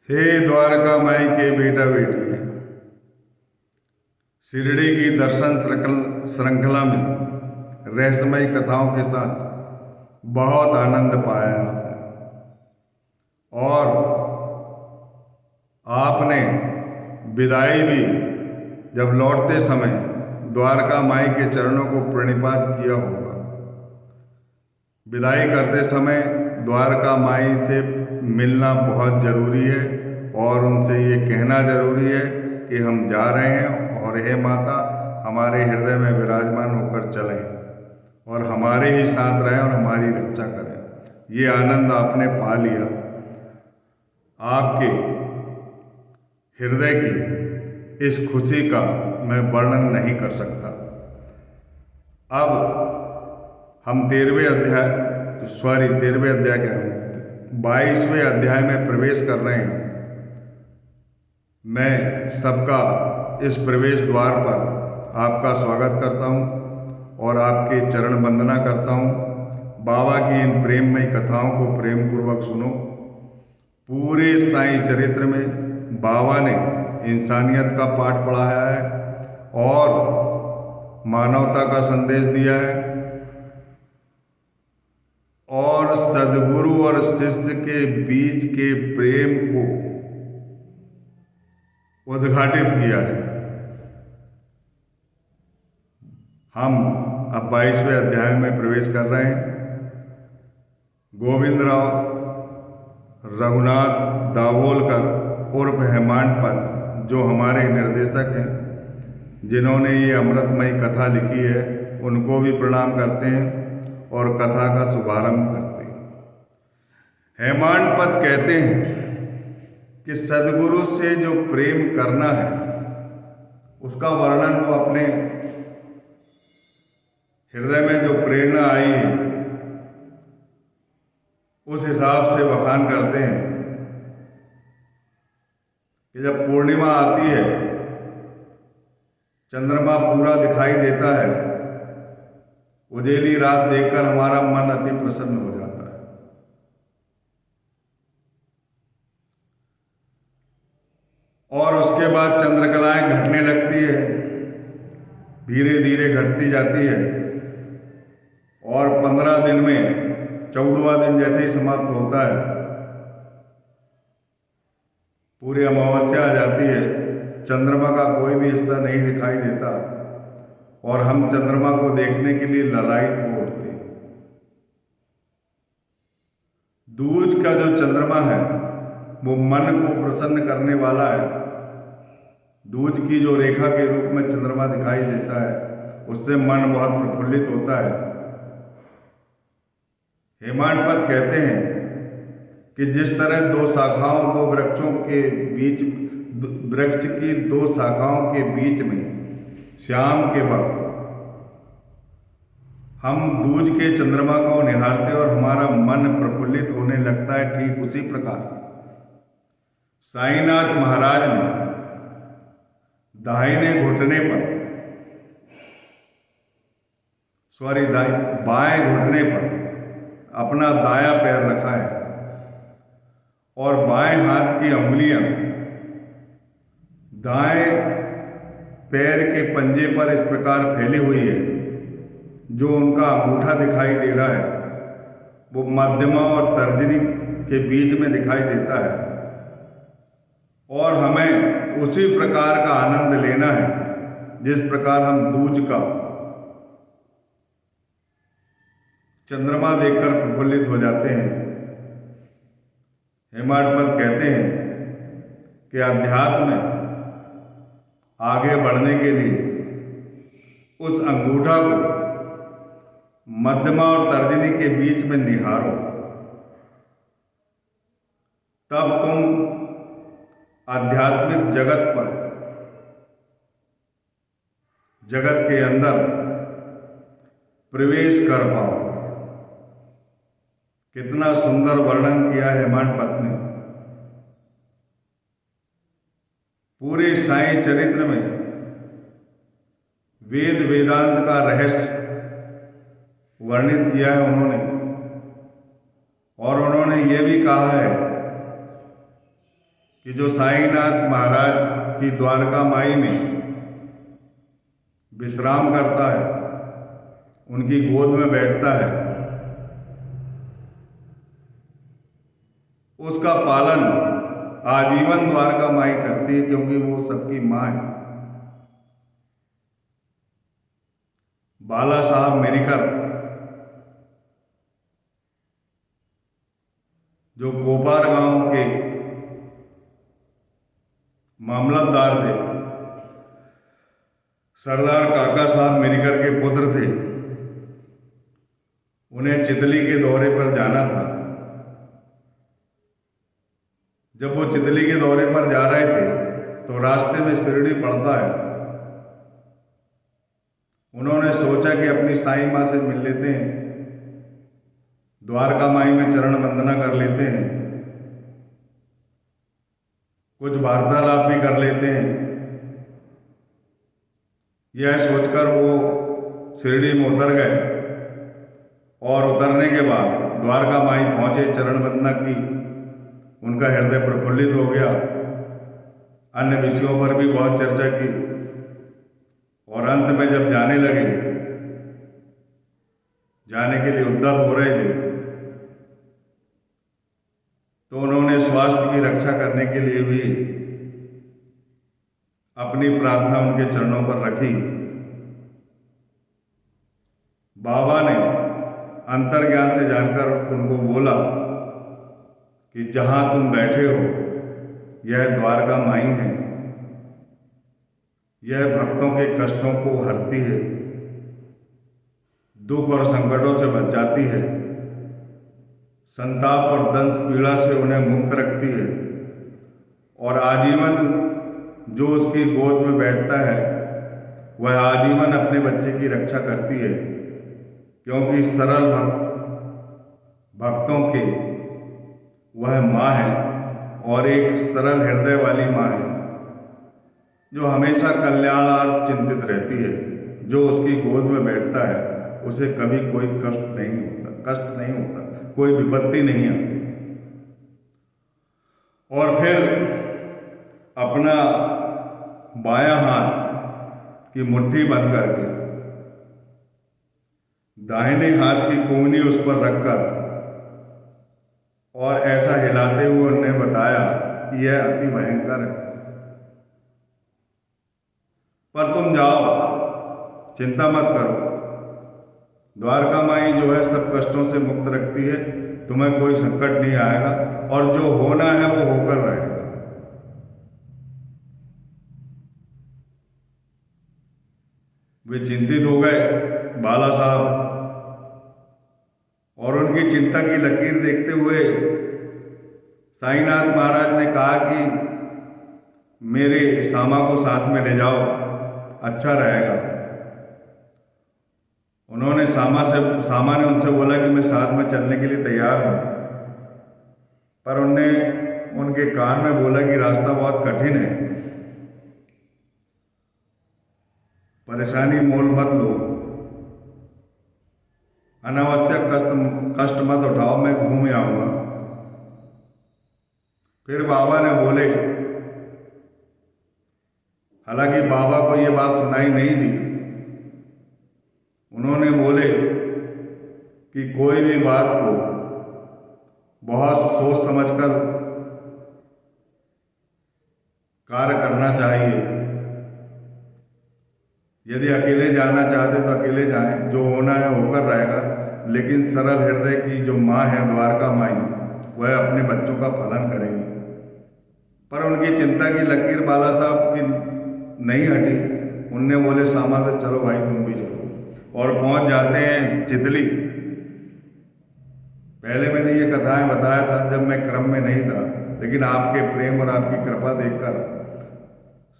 हे द्वारका माई के बेटा बेटी, शिरडी की दर्शन श्रृंखला में रहस्यमयी कथाओं के साथ बहुत आनंद पाया आपने। और आपने विदाई भी जब लौटते समय द्वारका माई के चरणों को प्रणिपात किया होगा। विदाई करते समय द्वारका माई से मिलना बहुत ज़रूरी है और उनसे ये कहना ज़रूरी है कि हम जा रहे हैं और हे माता हमारे हृदय में विराजमान होकर चलें और हमारे ही साथ रहें और हमारी रक्षा करें। ये आनंद आपने पा लिया। आपके हृदय की इस खुशी का मैं वर्णन नहीं कर सकता। अब हम 13वें अध्याय कह रहे हैं 22वें अध्याय में प्रवेश कर रहे हैं। मैं सबका इस प्रवेश द्वार पर आपका स्वागत करता हूँ और आपके चरण वंदना करता हूँ। बाबा की इन प्रेममयी कथाओं को प्रेम पूर्वक सुनो। पूरे साईं चरित्र में बाबा ने इंसानियत का पाठ पढ़ाया है और मानवता का संदेश दिया है और सद्गुरु और शिष्य के बीच के प्रेम को उद्घाटित किया है। हम अब 22वें अध्याय में प्रवेश कर रहे हैं। गोविंदराव रघुनाथ दाभोलकर उर्फ हेमांडपंत जो हमारे निर्देशक हैं, जिन्होंने ये अमृतमयी कथा लिखी है, उनको भी प्रणाम करते हैं और कथा का शुभारंभ करते हैं। हेमांडपंत कहते हैं कि सद्गुरु से जो प्रेम करना है उसका वर्णन वो अपने हृदय में जो प्रेरणा आई है उस हिसाब से बखान करते हैं कि जब पूर्णिमा आती है, चंद्रमा पूरा दिखाई देता है, उजेली रात देखकर हमारा मन अति प्रसन्न हो जाता है। और उसके बाद चंद्रकलाएं घटने लगती है, धीरे धीरे घटती जाती है और 15 दिन में 14वां दिन जैसे ही समाप्त होता है, पूरी अमावस्या आ जाती है, चंद्रमा का कोई भी हिस्सा नहीं दिखाई देता और हम चंद्रमा को देखने के लिए ललायित हो उठते हैं। दूज का जो चंद्रमा है वो मन को प्रसन्न करने वाला है। दूज की जो रेखा के रूप में चंद्रमा दिखाई देता है उससे मन बहुत प्रफुल्लित होता है। हेमांडपंत कहते हैं कि जिस तरह वृक्ष की दो शाखाओं के बीच में शाम के वक्त हम दूज के चंद्रमा को निहारते और हमारा मन प्रफुल्लित होने लगता है, ठीक उसी प्रकार साईनाथ महाराज ने बाएं घुटने पर अपना दायां पैर रखा है और बाएं हाथ की उंगलियां दाएं पैर के पंजे पर इस प्रकार फैली हुई है। जो उनका अंगूठा दिखाई दे रहा है वो मध्यमा और तर्जनी के बीच में दिखाई देता है और हमें उसी प्रकार का आनंद लेना है जिस प्रकार हम दूज का चंद्रमा देखकर प्रफुल्लित हो जाते हैं। हेमांडपंत कहते हैं कि अध्यात्म में आगे बढ़ने के लिए उस अंगूठा को मध्यमा और तर्जनी के बीच में निहारो, तब तुम आध्यात्मिक जगत के अंदर प्रवेश कर पाओ। कितना सुंदर वर्णन किया है हेमांडपंत ने। पूरे साईं चरित्र में वेद वेदांत का रहस्य वर्णित किया है उन्होंने और उन्होंने ये भी कहा है कि जो साईनाथ महाराज की द्वारका माई में विश्राम करता है, उनकी गोद में बैठता है, उसका पालन आजीवन द्वारका माई करती है, क्योंकि वो सबकी माँ है। बाला साहब मेरिकर जो गोपार गांव के मामलतदार थे, सरदार काका साहब मेरिकर के पुत्र थे, उन्हें चितली के दौरे पर जाना था। जब वो चितली के दौरे पर जा रहे थे तो रास्ते में शिरडी पड़ता है। उन्होंने सोचा कि अपनी साईं माँ से मिल लेते हैं, द्वारका माई में चरण वंदना कर लेते हैं, कुछ वार्तालाप भी कर लेते हैं। यह सोचकर वो शिरडी में उतर गए और उतरने के बाद द्वारका माई पहुंचे, चरण वंदना की, उनका हृदय प्रफुल्लित हो गया। अन्य विषयों पर भी बहुत चर्चा की और अंत में जब जाने लगे, जाने के लिए उद्यत हो रहे थे, तो उन्होंने स्वास्थ्य की रक्षा करने के लिए भी अपनी प्रार्थना उनके चरणों पर रखी। बाबा ने अंतर्ज्ञान से जानकर उनको बोला कि जहां तुम बैठे हो यह द्वारका माई है, यह भक्तों के कष्टों को हरती है, दुख और संकटों से बचाती है, संताप और दंश पीड़ा से उन्हें मुक्त रखती है, और आजीवन जो उसकी गोद में बैठता है वह आजीवन अपने बच्चे की रक्षा करती है, क्योंकि सरल भक्तों की वह माँ है और एक सरल हृदय वाली माँ है जो हमेशा कल्याणार्थ चिंतित रहती है। जो उसकी गोद में बैठता है उसे कभी कोई कष्ट नहीं होता, कोई विपत्ति नहीं आती। और फिर अपना बायां हाथ की मुट्ठी बंद करके दाहिने हाथ की कोहनी उस पर रखकर और ऐसा हिलाते हुए उन्होंने बताया कि यह अति भयंकर है, पर तुम जाओ, चिंता मत करो, द्वारका माई जो है सब कष्टों से मुक्त रखती है, तुम्हें कोई संकट नहीं आएगा और जो होना है वो होकर रहेगा। वे चिंतित हो गए बाला साहब, और उनकी चिंता की लकीर देखते हुए साईनाथ महाराज ने कहा कि मेरे सामा को साथ में ले जाओ, अच्छा रहेगा। उन्होंने सामा ने उनसे बोला कि मैं साथ में चलने के लिए तैयार हूँ, पर उनके कान में बोला कि रास्ता बहुत कठिन है, परेशानी मोल मत लो, अनावश्यक कष्ट मत उठाओ, मैं घूम आऊंगा। फिर बाबा ने बोले, हालांकि बाबा को ये बात सुनाई नहीं दी, उन्होंने बोले कि कोई भी बात को बहुत सोच समझकर कार्य करना चाहिए। यदि अकेले जाना चाहते तो अकेले जाएं, जो होना है होकर रहेगा, लेकिन सरल हृदय की जो माँ है द्वारका माई, वह अपने बच्चों का पालन करेगी। पर उनकी चिंता की लकीर बाला साहब की नहीं हटी। उनने बोले सामा से चलो भाई तुम भी चलो, और पहुंच जाते हैं चितली। पहले मैंने ये कथाएं बताया था जब मैं क्रम में नहीं था, लेकिन आपके प्रेम और आपकी कृपा देखकर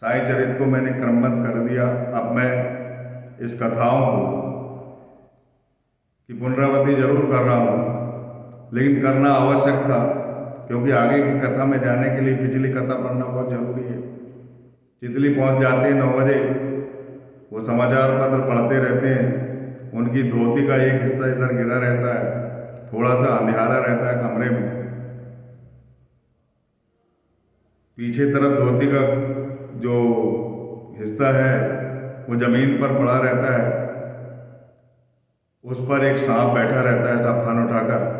साई चरित को मैंने क्रमबद्ध कर दिया। अब मैं इस कथाओं को की पुनरावृत्ति जरूर कर रहा हूँ, लेकिन करना आवश्यक था, क्योंकि आगे की कथा में जाने के लिए पिछली कथा पढ़ना बहुत जरूरी है। चितली पहुँच जाते हैं 9 बजे, वो समाचार पत्र पढ़ते रहते हैं। उनकी धोती का एक हिस्सा इधर गिरा रहता है, थोड़ा सा अंधेरा रहता है कमरे में। पीछे तरफ धोती का जो हिस्सा है वो ज़मीन पर पड़ा रहता है, उस पर एक सांप बैठा रहता है साफान उठाकर।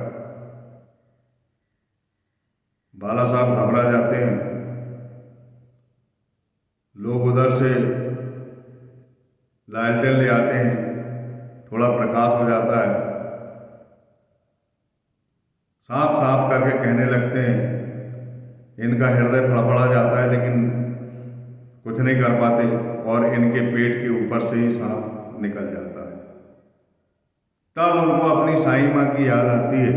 बाला साहब घबरा जाते हैं। लोग उधर से लालटेन ले आते हैं, थोड़ा प्रकाश हो जाता है। सांप सांप करके कहने लगते हैं। इनका हृदय फड़फड़ा जाता है लेकिन कुछ नहीं कर पाते और इनके पेट के ऊपर से ही सांप निकल जाता है। तब उनको अपनी साईं माँ की याद आती है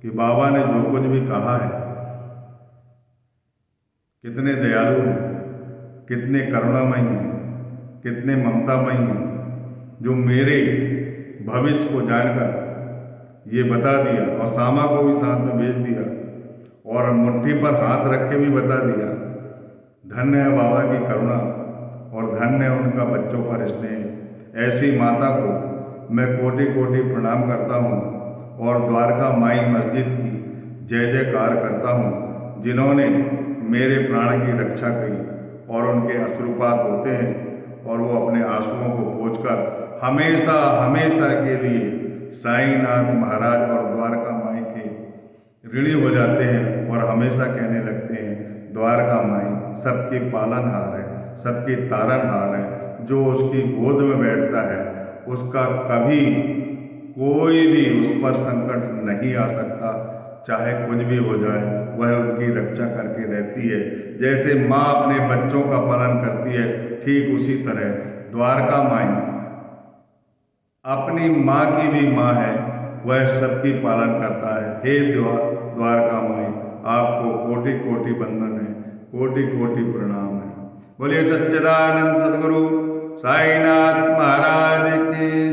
कि बाबा ने जो कुछ भी कहा है, कितने दयालु हैं, कितने करुणामयी हैं, कितने ममतामयी हैं, जो मेरे भविष्य को जानकर ये बता दिया और सामा को भी साथ में भेज दिया और मुट्ठी पर हाथ रख के भी बता दिया। धन्य है बाबा की करुणा और धन्य है उनका बच्चों पर स्नेह। ऐसी माता को मैं कोटि कोटि प्रणाम करता हूँ और द्वारका माई मस्जिद की जय जयकार करता हूँ, जिन्होंने मेरे प्राण की रक्षा की। और उनके अश्रुपात होते हैं और वो अपने आंसुओं को पोंछकर हमेशा हमेशा के लिए साईनाथ महाराज और द्वारका माई के ऋणी हो जाते हैं और हमेशा कहने लगते हैं, द्वारका माई सबकी पालनहार है, सबकी तारनहार है। जो उसकी गोद में बैठता है उसका कभी कोई भी उस पर संकट नहीं आ सकता, चाहे कुछ भी हो जाए, वह उनकी रक्षा करके रहती है। जैसे माँ अपने बच्चों का पालन करती है, ठीक उसी तरह द्वारका माई अपनी माँ की भी माँ है, वह सबकी पालन करता है। हे द्वारका माई, आपको कोटि कोटि वंदन है, कोटि कोटि प्रणाम है। बोलिए सच्चिदानंद सद्गुरु साईनाथ महाराज की